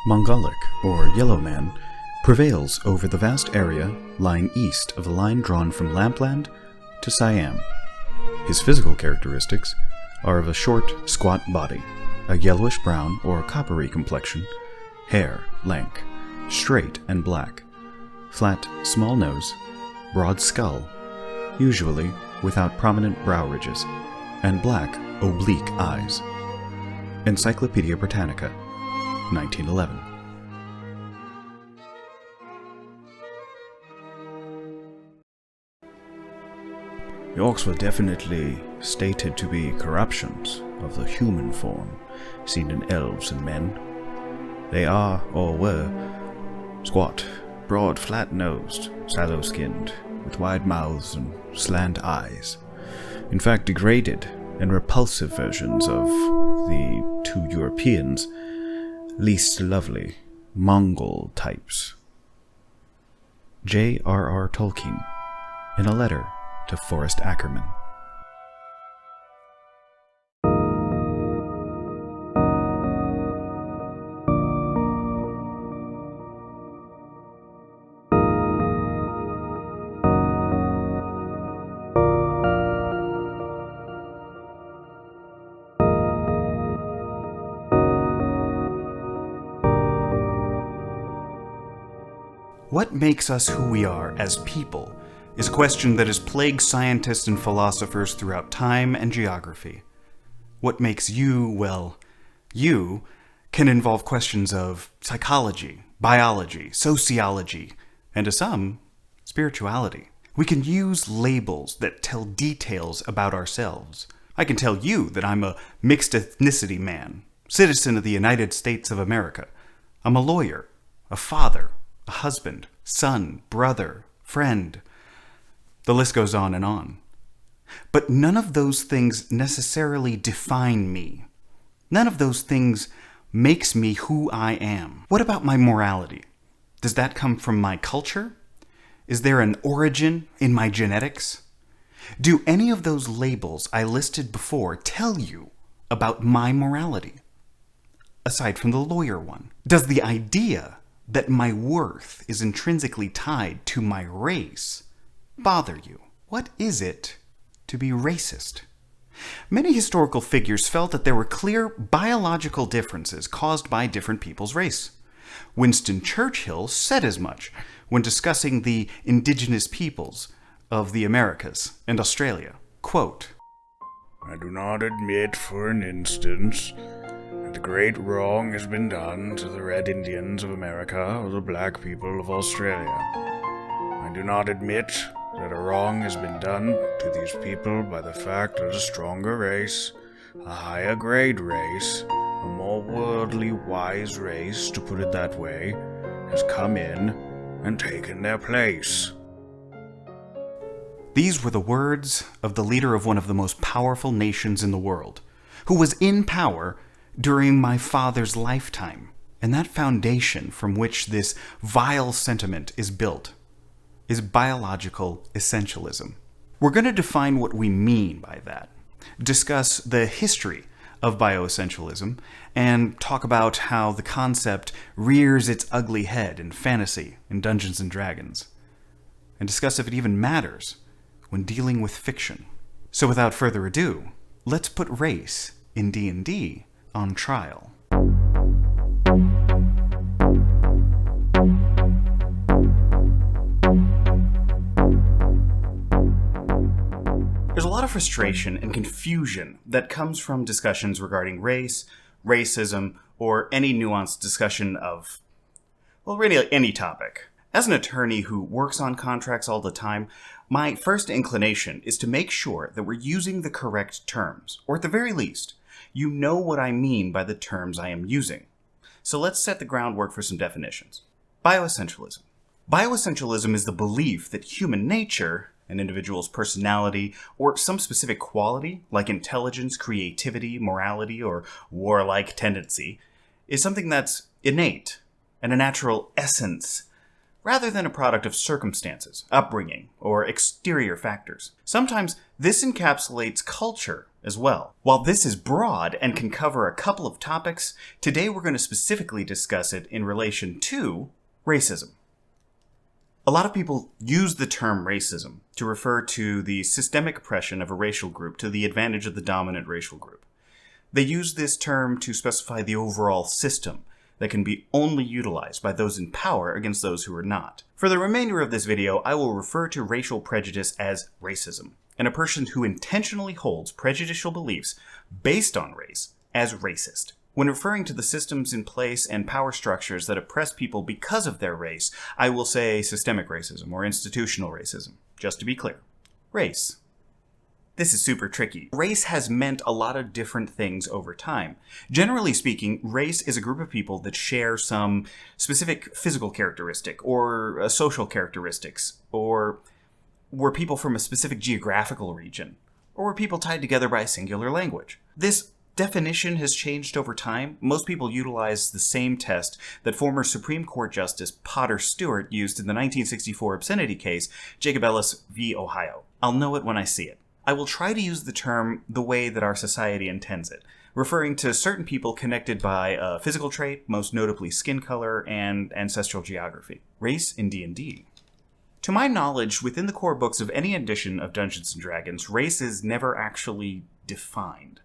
Mongolic, or Yellow Man, prevails over the vast area lying east of the line drawn from Lampland to Siam. His physical characteristics are of a short, squat body, a yellowish-brown or coppery complexion, hair lank, straight and black, flat, small nose, broad skull, usually without prominent brow ridges, and black, oblique eyes. Encyclopedia Britannica, 1911. The orcs were definitely stated to be corruptions of the human form seen in elves and men. They are, or were, squat, broad, flat-nosed, sallow-skinned, with wide mouths and slant eyes. In fact, degraded and repulsive versions of the two Europeans' least lovely Mongol types. J.R.R. Tolkien, in a letter to Forrest Ackerman. What makes us who we are as people is a question that has plagued scientists and philosophers throughout time and geography. What makes you, well, you, can involve questions of psychology, biology, sociology, and to some, spirituality. We can use labels that tell details about ourselves. I can tell you that I'm a mixed ethnicity man, citizen of the United States of America. I'm a lawyer, a father, a husband, son, brother, friend. The list goes on and on. But none of those things necessarily define me. None of those things makes me who I am. What about my morality? Does that come from my culture? Is there an origin in my genetics? Do any of those labels I listed before tell you about my morality? Aside from the lawyer one, does the idea that my worth is intrinsically tied to my race bother you? What is it to be racist? Many historical figures felt that there were clear biological differences caused by different people's race. Winston Churchill said as much when discussing the indigenous peoples of the Americas and Australia. Quote, "I do not admit for an instance that a great wrong has been done to the Red Indians of America or the black people of Australia. I do not admit that a wrong has been done to these people by the fact that a stronger race, a higher grade race, a more worldly wise race, to put it that way, has come in and taken their place." These were the words of the leader of one of the most powerful nations in the world, who was in power during my father's lifetime. And that foundation from which this vile sentiment is built is biological essentialism. We're going to define what we mean by that, discuss the history of bioessentialism, and talk about how the concept rears its ugly head in fantasy and Dungeons and Dragons, and discuss if it even matters when dealing with fiction. So without further ado, let's put race in D&D on trial. There's a lot of frustration and confusion that comes from discussions regarding race, racism, or any nuanced discussion of, well, really any topic. As an attorney who works on contracts all the time, my first inclination is to make sure that we're using the correct terms, or at the very least, you know what I mean by the terms I am using. So let's set the groundwork for some definitions. Bioessentialism. Bioessentialism is the belief that human nature, an individual's personality, or some specific quality, like intelligence, creativity, morality, or warlike tendency, is something that's innate and a natural essence, rather than a product of circumstances, upbringing, or exterior factors. Sometimes this encapsulates culture as well. While this is broad and can cover a couple of topics, today we're going to specifically discuss it in relation to racism. A lot of people use the term racism to refer to the systemic oppression of a racial group to the advantage of the dominant racial group. They use this term to specify the overall system that can be only utilized by those in power against those who are not. For the remainder of this video, I will refer to racial prejudice as racism, and a person who intentionally holds prejudicial beliefs based on race as racist. When referring to the systems in place and power structures that oppress people because of their race, I will say systemic racism or institutional racism. Just to be clear, race. This is super tricky. Race has meant a lot of different things over time. Generally speaking, race is a group of people that share some specific physical characteristic or social characteristics, or were people from a specific geographical region, or were people tied together by a singular language. This definition has changed over time. Most people utilize the same test that former Supreme Court Justice Potter Stewart used in the 1964 obscenity case, Gygax v. Ohio. I'll know it when I see it. I will try to use the term the way that our society intends it, referring to certain people connected by a physical trait, most notably skin color and ancestral geography. Race in D&D. To my knowledge, within the core books of any edition of Dungeons & Dragons, race is never actually defined.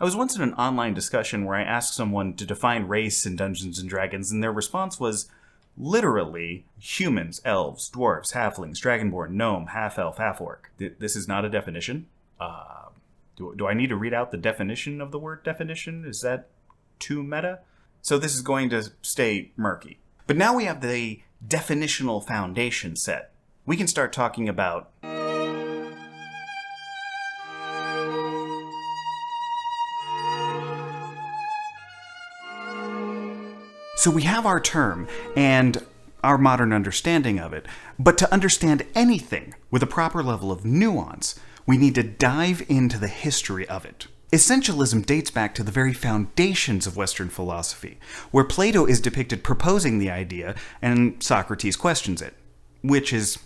I was once in an online discussion where I asked someone to define race in Dungeons & Dragons, and their response was literally humans, elves, dwarves, halflings, dragonborn, gnome, half-elf, half-orc. This is not a definition. Do I need to read out the definition of the word definition? Is that too meta? So this is going to stay murky. But now we have the definitional foundation set. We can start talking about So we have our term and our modern understanding of it, but to understand anything with a proper level of nuance, we need to dive into the history of it. Essentialism dates back to the very foundations of Western philosophy, where Plato is depicted proposing the idea and Socrates questions it, which is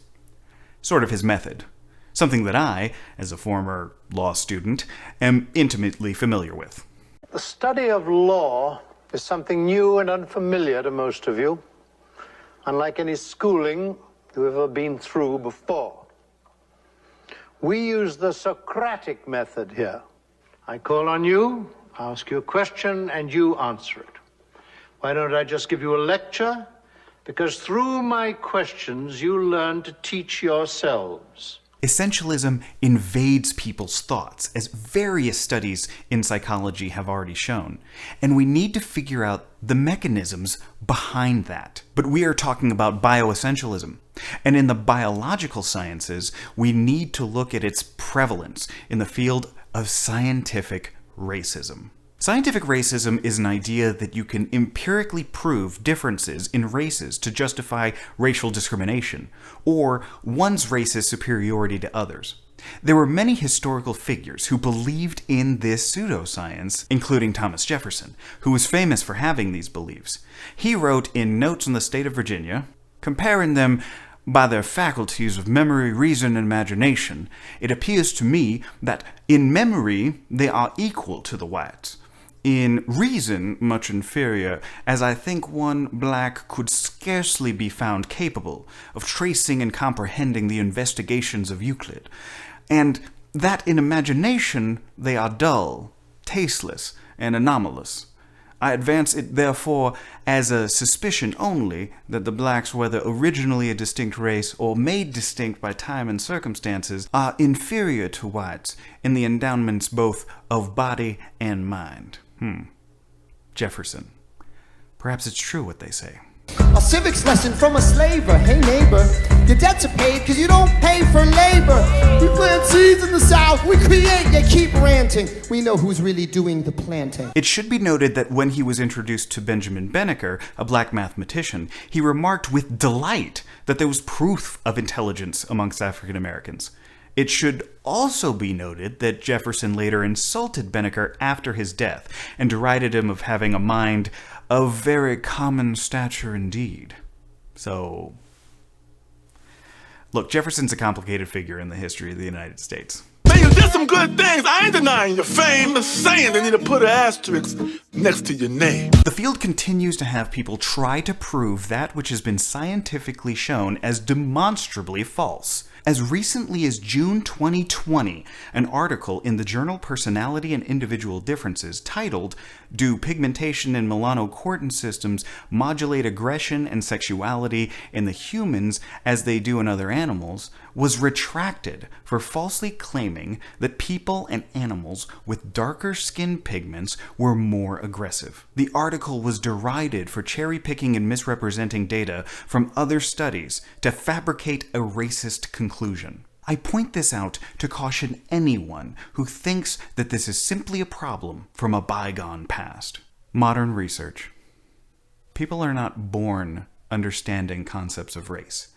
sort of his method, something that I, as a former law student, am intimately familiar with. The study of law is something new and unfamiliar to most of you, unlike any schooling you've ever been through before. We use the Socratic method here. I call on you, ask you a question, and you answer it. Why don't I just give you a lecture? Because through my questions, you learn to teach yourselves. Essentialism invades people's thoughts, as various studies in psychology have already shown, and we need to figure out the mechanisms behind that. But we are talking about bioessentialism, and in the biological sciences, we need to look at its prevalence in the field of scientific racism. Scientific racism is an idea that you can empirically prove differences in races to justify racial discrimination, or one's race's superiority to others. There were many historical figures who believed in this pseudoscience, including Thomas Jefferson, who was famous for having these beliefs. He wrote in Notes on the State of Virginia, comparing them by their faculties of memory, reason, and imagination, it appears to me that in memory they are equal to the whites. In reason, much inferior, as I think one black could scarcely be found capable of tracing and comprehending the investigations of Euclid, and that in imagination they are dull, tasteless, and anomalous. I advance it therefore as a suspicion only that the blacks, whether originally a distinct race or made distinct by time and circumstances, are inferior to whites in the endowments both of body and mind. Jefferson. Perhaps it's true what they say. A civics lesson from a slaver. Hey neighbor, your debts are paid because you don't pay for labor. We plant seeds in the South, we create, you keep ranting. We know who's really doing the planting. It should be noted that when he was introduced to Benjamin Banneker, a black mathematician, he remarked with delight that there was proof of intelligence amongst African Americans. It should also be noted that Jefferson later insulted Banneker after his death and derided him of having a mind of very common stature indeed. So, look, Jefferson's a complicated figure in the history of the United States. May you You did some good things. I ain't denying your fame. Just saying they need to put an asterisk next to your name. The field continues to have people try to prove that which has been scientifically shown as demonstrably false. As recently as June 2020, an article in the journal Personality and Individual Differences titled, "Do Pigmentation and Melanocortin Systems Modulate Aggression and Sexuality in the Humans as They Do in Other Animals?" was retracted for falsely claiming that people and animals with darker skin pigments were more aggressive. The article was derided for cherry-picking and misrepresenting data from other studies to fabricate a racist conclusion. I point this out to caution anyone who thinks that this is simply a problem from a bygone past. Modern research. People are not born understanding concepts of race.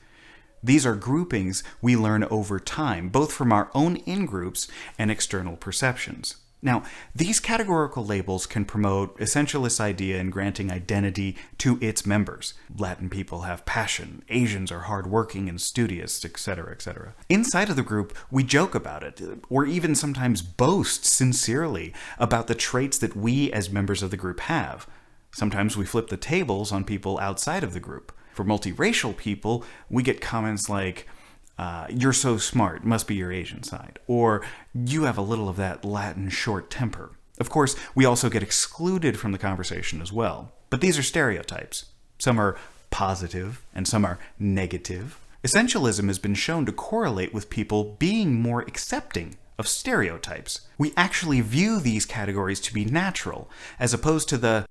These are groupings we learn over time, both from our own in-groups and external perceptions. Now, these categorical labels can promote essentialist idea in granting identity to its members. Latin people have passion, Asians are hardworking and studious, etc., etc. Inside of the group, we joke about it, or even sometimes boast sincerely about the traits that we as members of the group have. Sometimes we flip the tables on people outside of the group. For multiracial people, we get comments like, "You're so smart, must be your Asian side," or "You have a little of that Latin short temper." Of course, we also get excluded from the conversation as well. But these are stereotypes. Some are positive and some are negative. Essentialism has been shown to correlate with people being more accepting of stereotypes. We actually view these categories to be natural, as opposed to the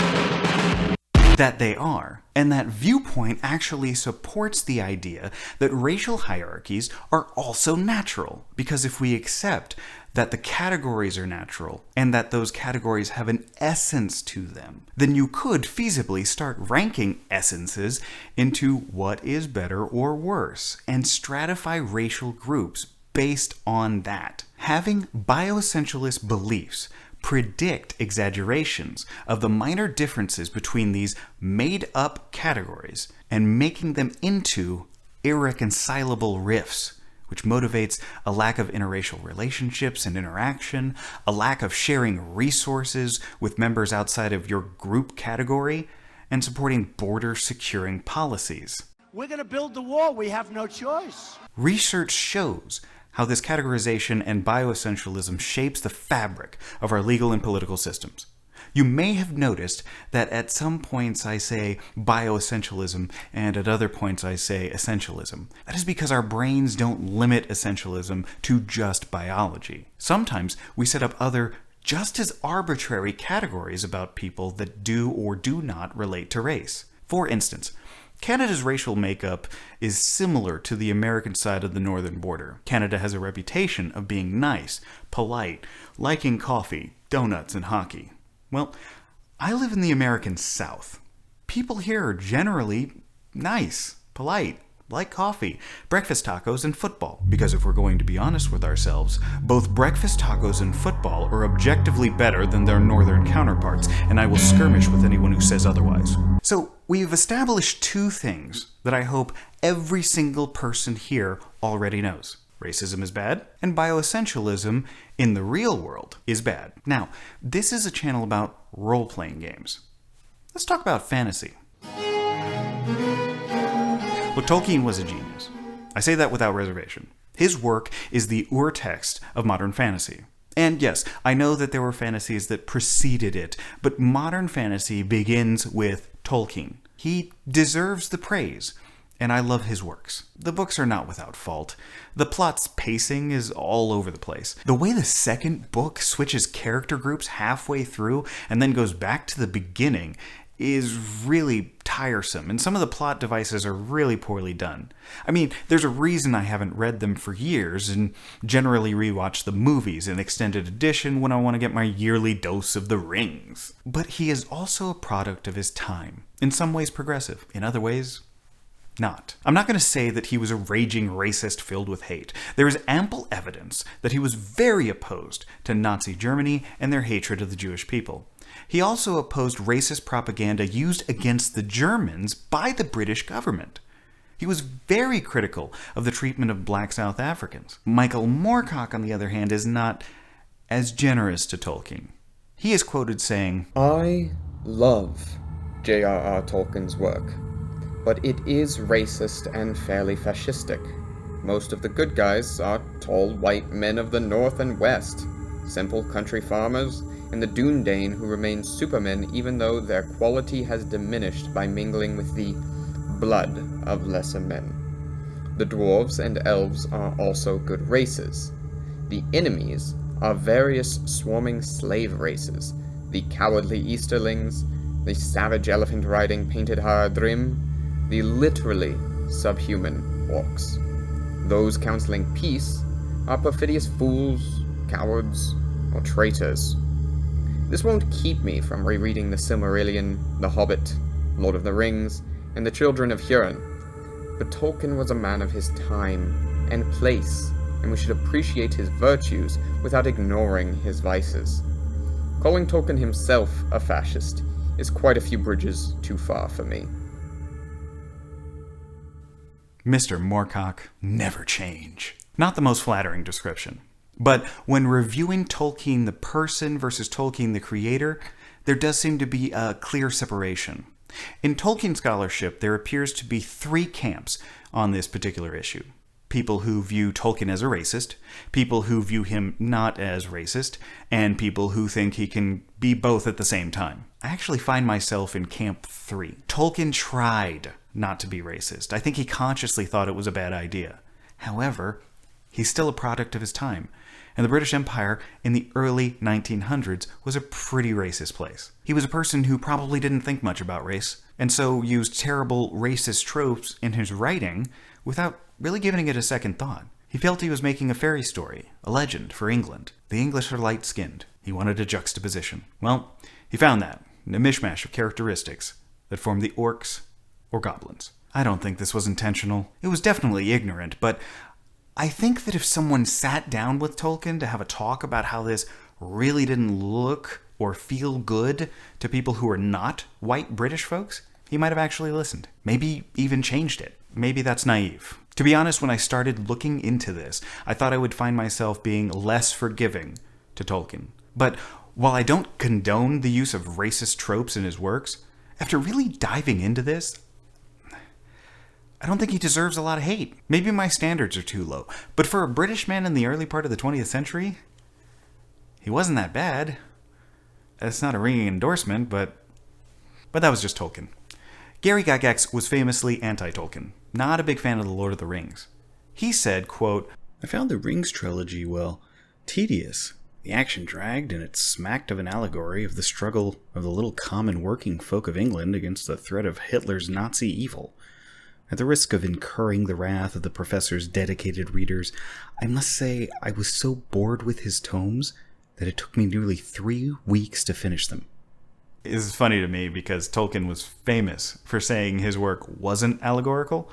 that they are, and that viewpoint actually supports the idea that racial hierarchies are also natural, because if we accept that the categories are natural and that those categories have an essence to them, then you could feasibly start ranking essences into what is better or worse and stratify racial groups based on that. Having bioessentialist beliefs predict exaggerations of the minor differences between these made-up categories and making them into irreconcilable rifts, which motivates a lack of interracial relationships and interaction, a lack of sharing resources with members outside of your group category, and supporting border-securing policies. We're going to build the wall. We have no choice. Research shows how this categorization and bioessentialism shapes the fabric of our legal and political systems. You may have noticed that at some points I say bioessentialism and at other points I say essentialism. That is because our brains don't limit essentialism to just biology. Sometimes we set up other just as arbitrary categories about people that do or do not relate to race. For instance, Canada's racial makeup is similar to the American side of the northern border. Canada has a reputation of being nice, polite, liking coffee, donuts, and hockey. Well, I live in the American South. People here are generally nice, polite, like coffee, breakfast tacos, and football. Because if we're going to be honest with ourselves, both breakfast tacos and football are objectively better than their northern counterparts, and I will skirmish with anyone who says otherwise. So, we've established two things that I hope every single person here already knows. Racism is bad, and bioessentialism in the real world is bad. Now, this is a channel about role-playing games. Let's talk about fantasy. Look, Tolkien was a genius. I say that without reservation. His work is the ur-text of modern fantasy. And yes, I know that there were fantasies that preceded it, but modern fantasy begins with Tolkien. He deserves the praise, and I love his works. The books are not without fault. The plot's pacing is all over the place. The way the second book switches character groups halfway through and then goes back to the beginning is really tiresome, and some of the plot devices are really poorly done. I mean, there's a reason I haven't read them for years and generally rewatch the movies in extended edition when I want to get my yearly dose of the rings. But he is also a product of his time, in some ways progressive, in other ways not. I'm not going to say that he was a raging racist filled with hate. There is ample evidence that he was very opposed to Nazi Germany and their hatred of the Jewish people. He also opposed racist propaganda used against the Germans by the British government. He was very critical of the treatment of black South Africans. Michael Moorcock, on the other hand, is not as generous to Tolkien. He is quoted saying, "I love J.R.R. Tolkien's work, but it is racist and fairly fascistic. Most of the good guys are tall white men of the North and West, simple country farmers, and the Dúnedain who remain supermen even though their quality has diminished by mingling with the blood of lesser men. The dwarves and elves are also good races. The enemies are various swarming slave races, the cowardly Easterlings, the savage elephant-riding painted Haradrim, the literally subhuman orcs. Those counseling peace are perfidious fools, cowards, or traitors. This won't keep me from rereading the Silmarillion, The Hobbit, Lord of the Rings, and The Children of Hurin, but Tolkien was a man of his time and place, and we should appreciate his virtues without ignoring his vices. Calling Tolkien himself a fascist is quite a few bridges too far for me." Mr. Moorcock, never change. Not the most flattering description. But when reviewing Tolkien the person versus Tolkien the creator, there does seem to be a clear separation. In Tolkien scholarship, there appears to be three camps on this particular issue. People who view Tolkien as a racist, people who view him not as racist, and people who think he can be both at the same time. I actually find myself in camp 3. Tolkien tried not to be racist. I think he consciously thought it was a bad idea. However, he's still a product of his time, and the British Empire in the early 1900s was a pretty racist place. He was a person who probably didn't think much about race, and so used terrible racist tropes in his writing without really giving it a second thought. He felt he was making a fairy story, a legend for England. The English are light-skinned. He wanted a juxtaposition. Well, he found that in a mishmash of characteristics that formed the orcs or goblins. I don't think this was intentional. It was definitely ignorant, but I think that if someone sat down with Tolkien to have a talk about how this really didn't look or feel good to people who are not white British folks, he might have actually listened. Maybe even changed it. Maybe that's naive. To be honest, when I started looking into this, I thought I would find myself being less forgiving to Tolkien. But while I don't condone the use of racist tropes in his works, after really diving into this, I don't think he deserves a lot of hate. Maybe my standards are too low, but for a British man in the early part of the 20th century, he wasn't that bad. It's not a ringing endorsement, but that was just Tolkien. Gary Gygax was famously anti-Tolkien, not a big fan of The Lord of the Rings. He said, quote, I found the Rings trilogy, well, tedious. The action dragged, and it smacked of an allegory of the struggle of the little common working folk of England against the threat of Hitler's Nazi evil. At the risk of incurring the wrath of the professor's dedicated readers, I must say I was so bored with his tomes that it took me nearly 3 weeks to finish them. This is funny to me because Tolkien was famous for saying his work wasn't allegorical,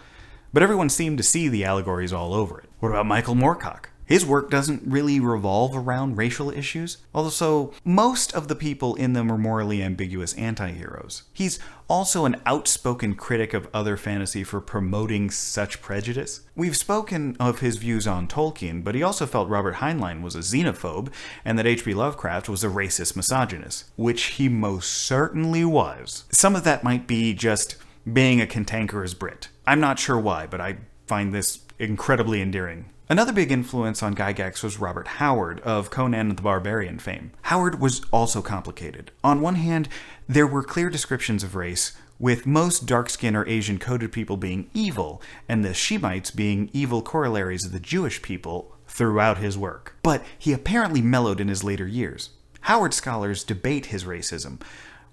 but everyone seemed to see the allegories all over it. What about Michael Moorcock? His work doesn't really revolve around racial issues, although most of the people in them are morally ambiguous anti-heroes. He's also an outspoken critic of other fantasy for promoting such prejudice. We've spoken of his views on Tolkien, but he also felt Robert Heinlein was a xenophobe and that H.P. Lovecraft was a racist misogynist, which he most certainly was. Some of that might be just being a cantankerous Brit. I'm not sure why, but I find this incredibly endearing. Another big influence on Gygax was Robert Howard of Conan the Barbarian fame. Howard was also complicated. On one hand, there were clear descriptions of race, with most dark-skinned or Asian-coded people being evil, and the Shemites being evil corollaries of the Jewish people throughout his work. But he apparently mellowed in his later years. Howard scholars debate his racism,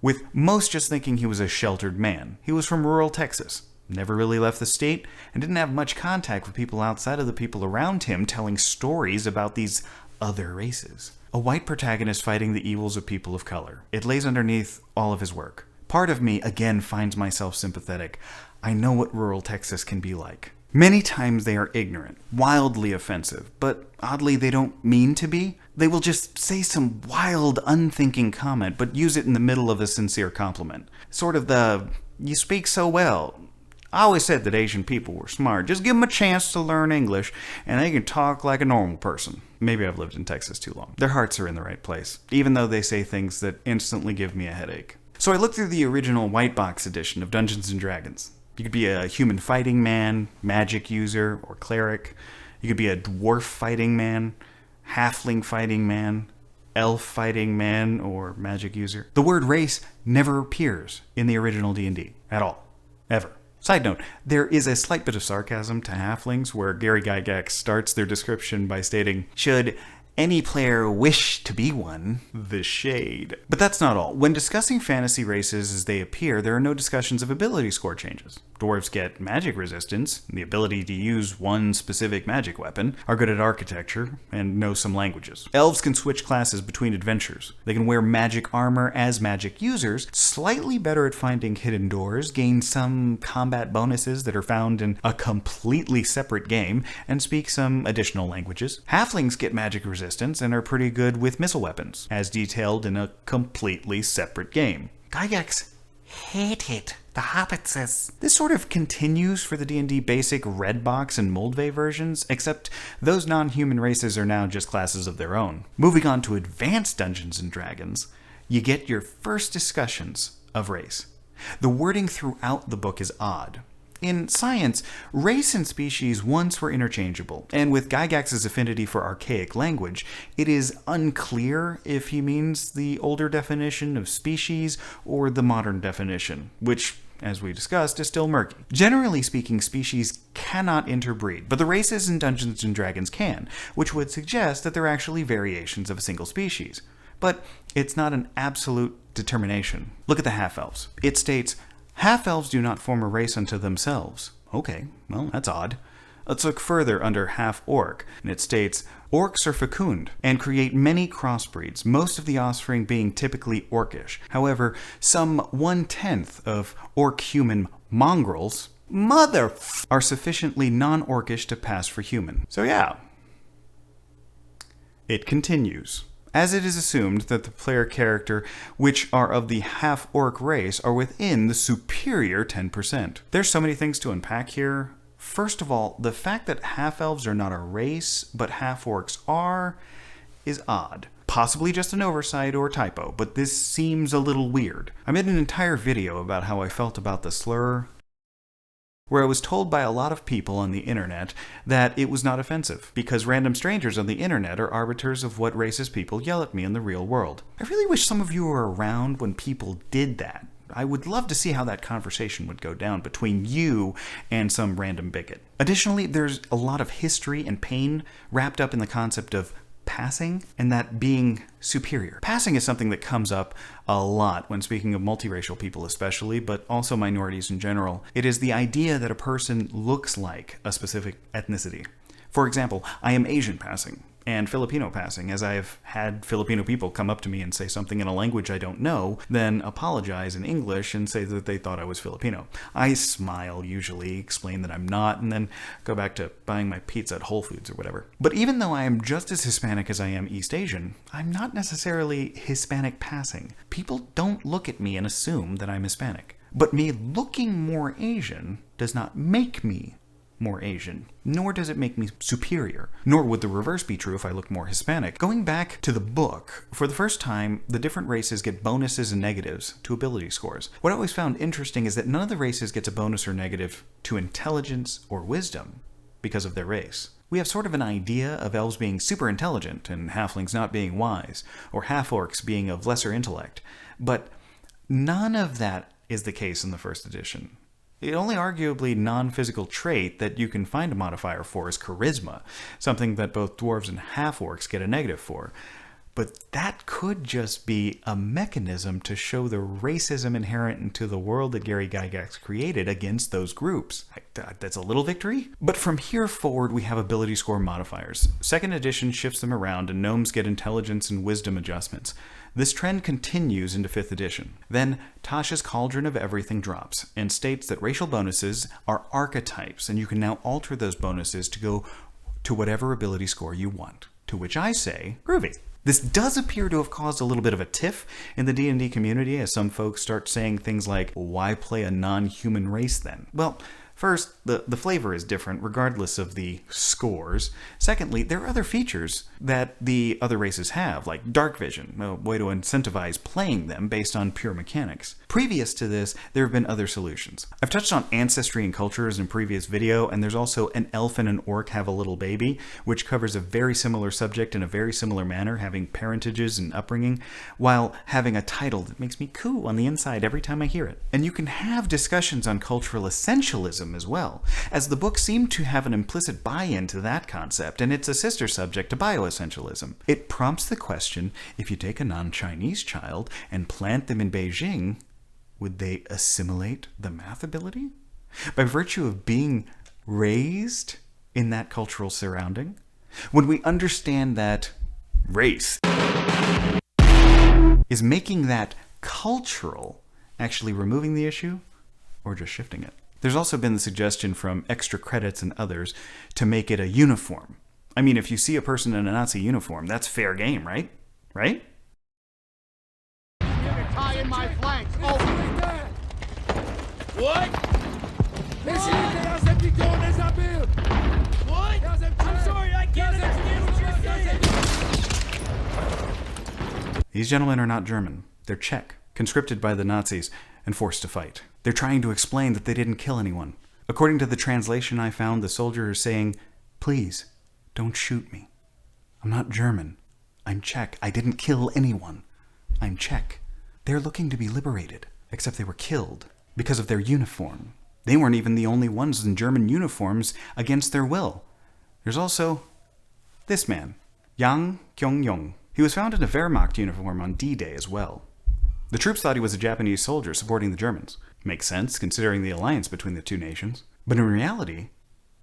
with most just thinking he was a sheltered man. He was from rural Texas. Never really left the state, and didn't have much contact with people outside of the people around him telling stories about these other races. A white protagonist fighting the evils of people of color. It lays underneath all of his work. Part of me, again, finds myself sympathetic. I know what rural Texas can be like. Many times they are ignorant, wildly offensive, but oddly they don't mean to be. They will just say some wild, unthinking comment, but use it in the middle of a sincere compliment. Sort of the, you speak so well, I always said that Asian people were smart. Just give them a chance to learn English, and they can talk like a normal person. Maybe I've lived in Texas too long. Their hearts are in the right place, even though they say things that instantly give me a headache. So I looked through the original white box edition of Dungeons & Dragons. You could be a human fighting man, magic user, or cleric. You could be a dwarf fighting man, halfling fighting man, elf fighting man, or magic user. The word race never appears in the original D&D at all. Ever. Side note, there is a slight bit of sarcasm to halflings where Gary Gygax starts their description by stating, should any player wish to be one, the shade. But that's not all. When discussing fantasy races as they appear, there are no discussions of ability score changes. Dwarves get magic resistance, the ability to use one specific magic weapon, are good at architecture, and know some languages. Elves can switch classes between adventures. They can wear magic armor as magic users, slightly better at finding hidden doors, gain some combat bonuses that are found in a completely separate game, and speak some additional languages. Halflings get magic resistance and are pretty good with missile weapons, as detailed in a completely separate game. Gygax hated the hobbitses. This sort of continues for the D&D basic red box and Moldvay versions, except those non-human races are now just classes of their own. Moving on to advanced Dungeons & Dragons, you get your first discussions of race. The wording throughout the book is odd. In science, race and species once were interchangeable, and with Gygax's affinity for archaic language, it is unclear if he means the older definition of species or the modern definition, which, as we discussed, is still murky. Generally speaking, species cannot interbreed, but the races in Dungeons & Dragons can, which would suggest that they're actually variations of a single species. But it's not an absolute determination. Look at the half-elves. It states, half-elves do not form a race unto themselves. Okay, well, that's odd. Let's look further under half-orc, and it states, orcs are fecund and create many crossbreeds, most of the offspring being typically orcish. However, some 1/10 of orc-human mongrels, are sufficiently non-orcish to pass for human. So yeah. It continues. As it is assumed that the player character which are of the half-orc race are within the superior 10%. There's so many things to unpack here. First of all, the fact that half-elves are not a race, but half-orcs are, is odd. Possibly just an oversight or typo, but this seems a little weird. I made an entire video about how I felt about the slur, where I was told by a lot of people on the internet that it was not offensive, because random strangers on the internet are arbiters of what racist people yell at me in the real world. I really wish some of you were around when people did that. I would love to see how that conversation would go down between you and some random bigot. Additionally, there's a lot of history and pain wrapped up in the concept of passing and that being superior. Passing is something that comes up a lot when speaking of multiracial people especially, but also minorities in general. It is the idea that a person looks like a specific ethnicity. For example, I am Asian passing and Filipino passing, as I have had Filipino people come up to me and say something in a language I don't know, then apologize in English and say that they thought I was Filipino. I smile usually, explain that I'm not, and then go back to buying my pizza at Whole Foods or whatever. But even though I am just as Hispanic as I am East Asian, I'm not necessarily Hispanic passing. People don't look at me and assume that I'm Hispanic. But me looking more Asian does not make me more Asian, nor does it make me superior, nor would the reverse be true if I look more Hispanic. Going back to the book, for the first time, the different races get bonuses and negatives to ability scores. What I always found interesting is that none of the races gets a bonus or negative to intelligence or wisdom because of their race. We have sort of an idea of elves being super intelligent and halflings not being wise, or half-orcs being of lesser intellect, but none of that is the case in the first edition. The only arguably non-physical trait that you can find a modifier for is charisma, something that both dwarves and half-orcs get a negative for. But that could just be a mechanism to show the racism inherent into the world that Gary Gygax created against those groups. That's a little victory. But from here forward, we have ability score modifiers. Second edition shifts them around, and gnomes get intelligence and wisdom adjustments. This trend continues into 5th edition. Then, Tasha's Cauldron of Everything drops, and states that racial bonuses are archetypes, and you can now alter those bonuses to go to whatever ability score you want. To which I say, groovy. This does appear to have caused a little bit of a tiff in the D&D community, as some folks start saying things like, why play a non-human race then? Well, first, the flavor is different regardless of the scores. Secondly, there are other features that the other races have, like dark vision, a way to incentivize playing them based on pure mechanics. Previous to this, there have been other solutions. I've touched on ancestry and cultures in a previous video, and there's also An Elf and an Orc Have a Little Baby, which covers a very similar subject in a very similar manner, having parentages and upbringing, while having a title that makes me coo on the inside every time I hear it. And you can have discussions on cultural essentialism as well, as the book seemed to have an implicit buy-in to that concept, and it's a sister subject to bioessentialism. It prompts the question, if you take a non-Chinese child and plant them in Beijing, would they assimilate the math ability? By virtue of being raised in that cultural surrounding? When we understand that race is making that cultural, actually removing the issue, or just shifting it? There's also been the suggestion from Extra Credits and others to make it a uniform. I mean, if you see a person in a Nazi uniform, that's fair game, right? Right? Tie in my flanks. Oh. What? What? I'm sorry, I can't understand what you're saying. These gentlemen are not German. They're Czech, conscripted by the Nazis and forced to fight. They're trying to explain that they didn't kill anyone. According to the translation I found, the soldier is saying, please, don't shoot me. I'm not German. I'm Czech. I didn't kill anyone. I'm Czech. They're looking to be liberated, except they were killed because of their uniform. They weren't even the only ones in German uniforms against their will. There's also this man, Yang Kyung-yong. He was found in a Wehrmacht uniform on D-Day as well. The troops thought he was a Japanese soldier supporting the Germans. Makes sense, considering the alliance between the two nations. But in reality,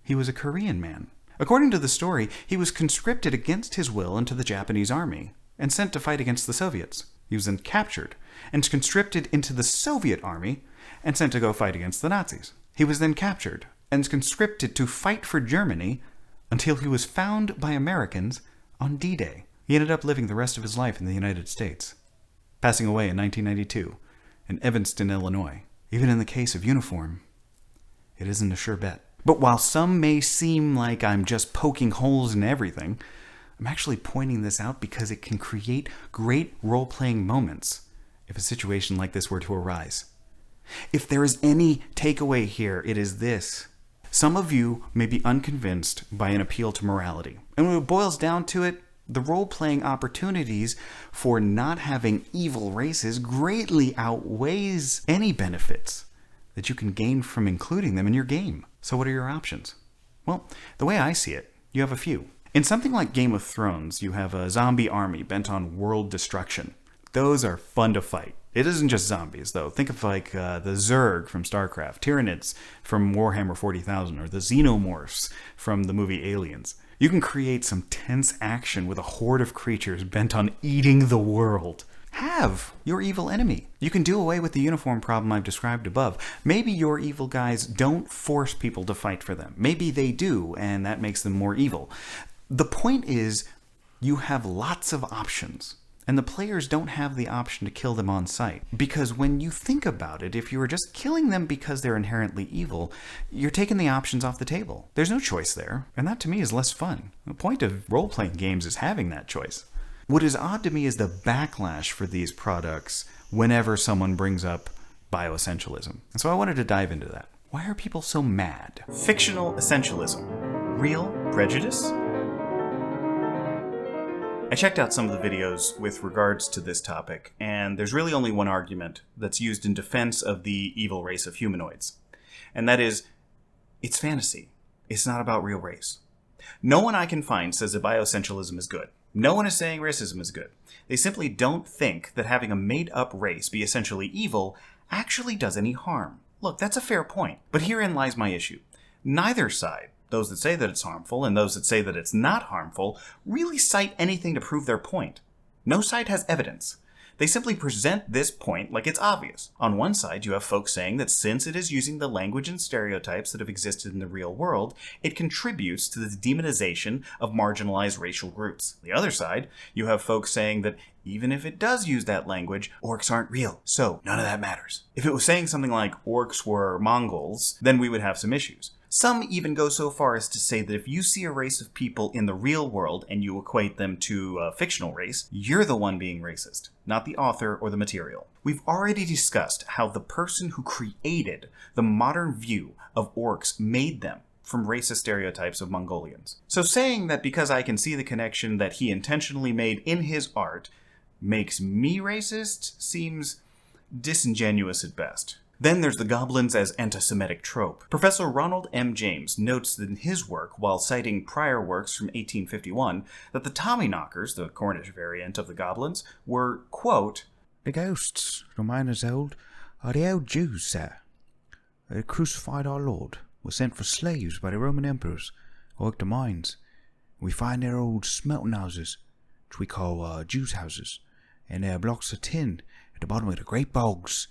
he was a Korean man. According to the story, he was conscripted against his will into the Japanese army and sent to fight against the Soviets. He was then captured and conscripted into the Soviet army and sent to go fight against the Nazis. He was then captured and conscripted to fight for Germany until he was found by Americans on D-Day. He ended up living the rest of his life in the United States, passing away in 1992 in Evanston, Illinois. Even in the case of uniform, it isn't a sure bet. But while some may seem like I'm just poking holes in everything, I'm actually pointing this out because it can create great role-playing moments if a situation like this were to arise. If there is any takeaway here, it is this. Some of you may be unconvinced by an appeal to morality. And when it boils down to it, the role-playing opportunities for not having evil races greatly outweighs any benefits that you can gain from including them in your game. So what are your options? Well, the way I see it, you have a few. In something like Game of Thrones, you have a zombie army bent on world destruction. Those are fun to fight. It isn't just zombies, though. Think of like the Zerg from StarCraft, Tyranids from Warhammer 40,000, or the Xenomorphs from the movie Aliens. You can create some tense action with a horde of creatures bent on eating the world. Have your evil enemy. You can do away with the uniform problem I've described above. Maybe your evil guys don't force people to fight for them. Maybe they do, and that makes them more evil. The point is, you have lots of options, and the players don't have the option to kill them on sight. Because when you think about it, if you were just killing them because they're inherently evil, you're taking the options off the table. There's no choice there, and that to me is less fun. The point of role-playing games is having that choice. What is odd to me is the backlash for these products whenever someone brings up bioessentialism. And so I wanted to dive into that. Why are people so mad? Fictional essentialism. Real prejudice? I checked out some of the videos with regards to this topic, and there's really only one argument that's used in defense of the evil race of humanoids. And that is, it's fantasy. It's not about real race. No one I can find says that bioessentialism is good. No one is saying racism is good. They simply don't think that having a made-up race be essentially evil actually does any harm. Look, that's a fair point, but herein lies my issue. Neither side, those that say that it's harmful and those that say that it's not harmful, really cite anything to prove their point. No side has evidence. They simply present this point like it's obvious. On one side, you have folks saying that since it is using the language and stereotypes that have existed in the real world, it contributes to the demonization of marginalized racial groups. On the other side, you have folks saying that even if it does use that language, orcs aren't real, so none of that matters. If it was saying something like orcs were Mongols, then we would have some issues. Some even go so far as to say that if you see a race of people in the real world and you equate them to a fictional race, you're the one being racist, not the author or the material. We've already discussed how the person who created the modern view of orcs made them from racist stereotypes of Mongolians. So saying that because I can see the connection that he intentionally made in his art makes me racist seems disingenuous at best. Then there's the goblins as anti-Semitic trope. Professor Ronald M. James notes that in his work, while citing prior works from 1851, that the Tommyknockers, the Cornish variant of the goblins, were, quote, "The ghosts, remain as old, are the old Jews, sir. They crucified our Lord, were sent for slaves by the Roman emperors, worked the mines. We find their old smelting houses, which we call Jews' houses, and their blocks of tin at the bottom of the great bogs,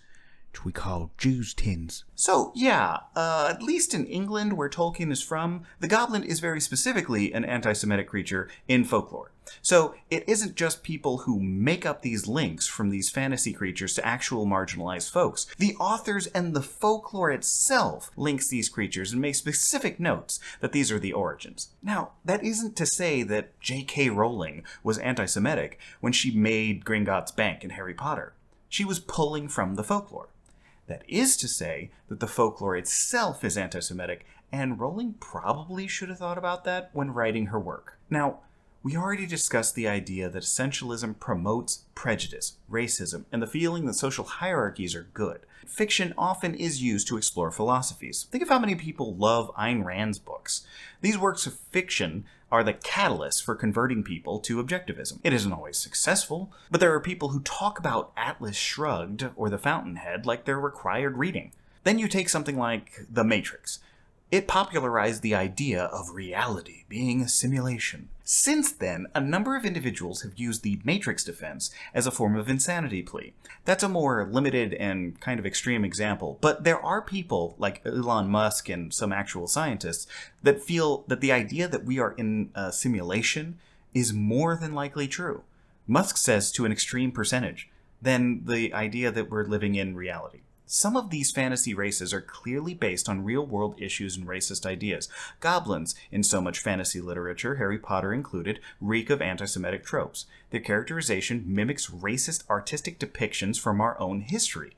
which we call Jews' tins." So, yeah, at least in England, where Tolkien is from, the goblin is very specifically an anti-Semitic creature in folklore. So, it isn't just people who make up these links from these fantasy creatures to actual marginalized folks. The authors and the folklore itself links these creatures and makes specific notes that these are the origins. Now, that isn't to say that J.K. Rowling was anti-Semitic when she made Gringotts Bank in Harry Potter. She was pulling from the folklore. That is to say that the folklore itself is anti-Semitic, and Rowling probably should have thought about that when writing her work. Now, we already discussed the idea that essentialism promotes prejudice, racism, and the feeling that social hierarchies are good. Fiction often is used to explore philosophies. Think of how many people love Ayn Rand's books. These works of fiction are the catalyst for converting people to objectivism. It isn't always successful, but there are people who talk about Atlas Shrugged or The Fountainhead like they're required reading. Then you take something like The Matrix. It popularized the idea of reality being a simulation. Since then, a number of individuals have used the Matrix defense as a form of insanity plea. That's a more limited and kind of extreme example, but there are people like Elon Musk and some actual scientists that feel that the idea that we are in a simulation is more than likely true. Musk says to an extreme percentage than the idea that we're living in reality. Some of these fantasy races are clearly based on real-world issues and racist ideas. Goblins, in so much fantasy literature, Harry Potter included, reek of anti-Semitic tropes. Their characterization mimics racist artistic depictions from our own history.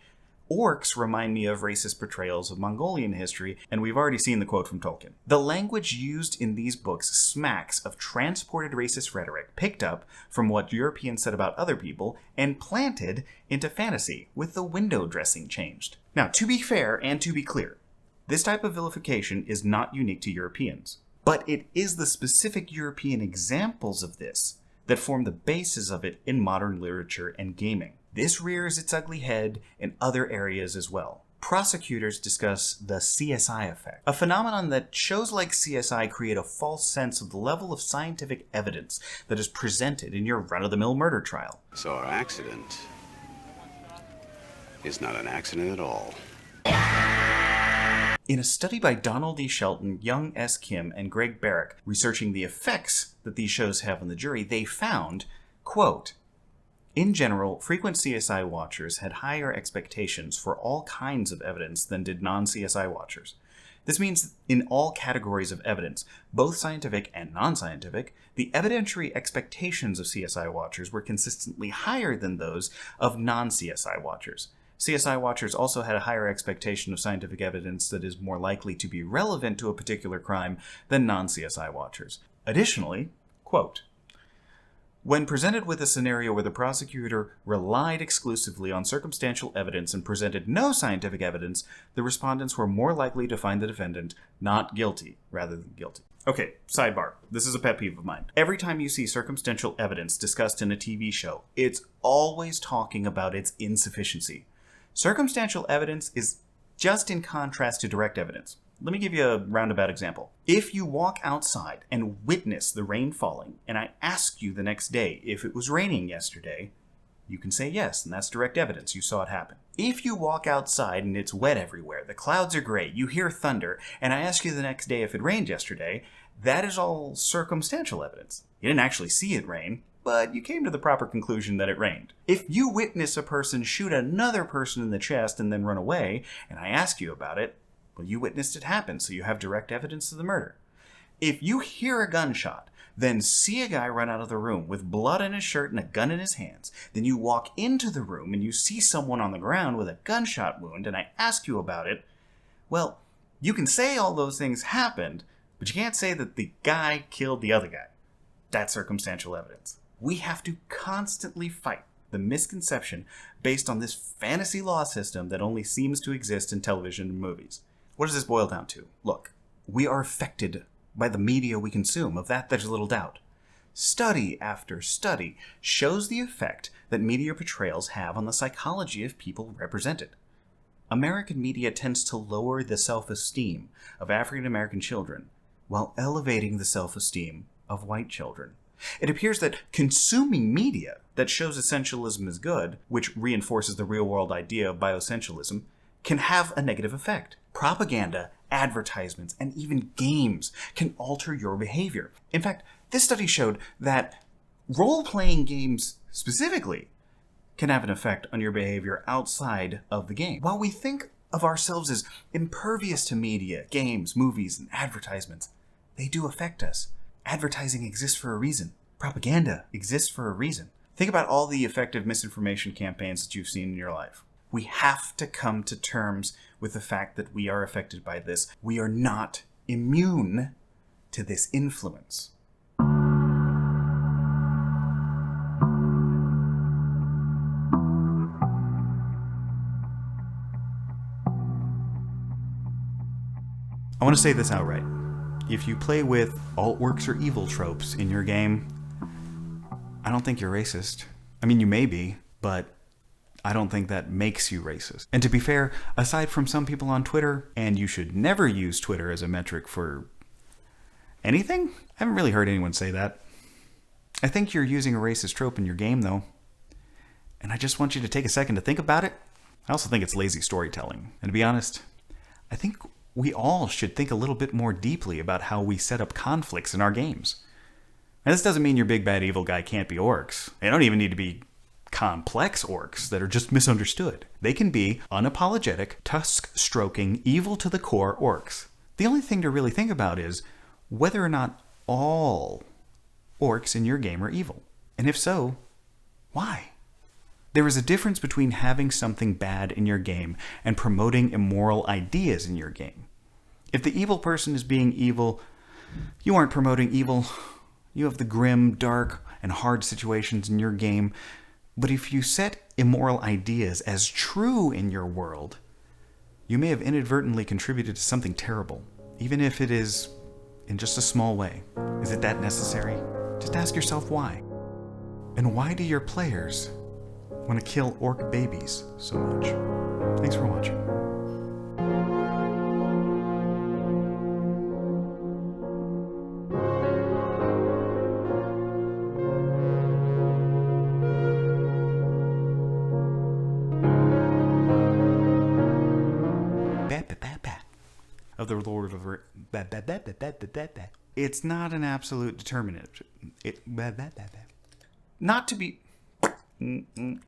Orcs remind me of racist portrayals of Mongolian history, and we've already seen the quote from Tolkien. The language used in these books smacks of transported racist rhetoric picked up from what Europeans said about other people and planted into fantasy, with the window dressing changed. Now, to be fair and to be clear, this type of vilification is not unique to Europeans, but it is the specific European examples of this that form the basis of it in modern literature and gaming. This rears its ugly head in other areas as well. Prosecutors discuss the CSI effect, a phenomenon that shows like CSI create a false sense of the level of scientific evidence that is presented in your run-of-the-mill murder trial. So our accident is not an accident at all. In a study by Donald E. Shelton, Young S. Kim, and Greg Barrick, researching the effects that these shows have on the jury, they found, quote, "In general, frequent CSI watchers had higher expectations for all kinds of evidence than did non-CSI watchers. This means in all categories of evidence, both scientific and non-scientific, the evidentiary expectations of CSI watchers were consistently higher than those of non-CSI watchers. CSI watchers also had a higher expectation of scientific evidence that is more likely to be relevant to a particular crime than non-CSI watchers. Additionally, quote, when presented with a scenario where the prosecutor relied exclusively on circumstantial evidence and presented no scientific evidence, the respondents were more likely to find the defendant not guilty rather than guilty." Okay, sidebar. This is a pet peeve of mine. Every time you see circumstantial evidence discussed in a TV show, it's always talking about its insufficiency. Circumstantial evidence is just in contrast to direct evidence. Let me give you a roundabout example. If you walk outside and witness the rain falling, and I ask you the next day if it was raining yesterday, You can say yes, and that's direct evidence. You saw it happen. If you walk outside and it's wet everywhere, the clouds are gray, you hear thunder, and I ask you the next day if it rained yesterday, that is all circumstantial evidence. You didn't actually see it rain, but you came to the proper conclusion that it rained. If you witness a person shoot another person in the chest and then run away, and I ask you about it, well, you witnessed it happen, so you have direct evidence of the murder. If you hear a gunshot, then see a guy run out of the room with blood on his shirt and a gun in his hands, then you walk into the room and you see someone on the ground with a gunshot wound, and I ask you about it, well, you can say all those things happened, but you can't say that the guy killed the other guy. That's circumstantial evidence. We have to constantly fight the misconception based on this fantasy law system that only seems to exist in television and movies. What does this boil down to? Look, we are affected by the media we consume. Of that, there's little doubt. Study after study shows the effect that media portrayals have on the psychology of people represented. American media tends to lower the self-esteem of African American children while elevating the self-esteem of white children. It appears that consuming media that shows essentialism is good, which reinforces the real-world idea of bioessentialism, can have a negative effect. Propaganda, advertisements, and even games can alter your behavior. In fact, this study showed that role-playing games specifically can have an effect on your behavior outside of the game. While we think of ourselves as impervious to media, games, movies, and advertisements, they do affect us. Advertising exists for a reason. Propaganda exists for a reason. Think about all the effective misinformation campaigns that you've seen in your life. We have to come to terms with the fact that we are affected by this. We are not immune to this influence. I want to say this outright. If you play with alt works or evil tropes in your game, I don't think you're racist. I mean, you may be, but I don't think that makes you racist. And to be fair, aside from some people on Twitter, and you should never use Twitter as a metric for anything? I haven't really heard anyone say that. I think you're using a racist trope in your game, though. And I just want you to take a second to think about it. I also think it's lazy storytelling. And to be honest, I think we all should think a little bit more deeply about how we set up conflicts in our games. Now, this doesn't mean your big bad evil guy can't be orcs. They don't even need to be complex orcs that are just misunderstood. They can be unapologetic, tusk-stroking, evil-to-the-core orcs. The only thing to really think about is whether or not all orcs in your game are evil. And if so, why? There is a difference between having something bad in your game and promoting immoral ideas in your game. If the evil person is being evil, you aren't promoting evil. You have the grim, dark, and hard situations in your game. But if you set immoral ideas as true in your world, you may have inadvertently contributed to something terrible, even if it is in just a small way. Is it that necessary? Just ask yourself why. And why do your players want to kill orc babies so much? Thanks for watching. Of the Lord of it's not an absolute determinant. Not to be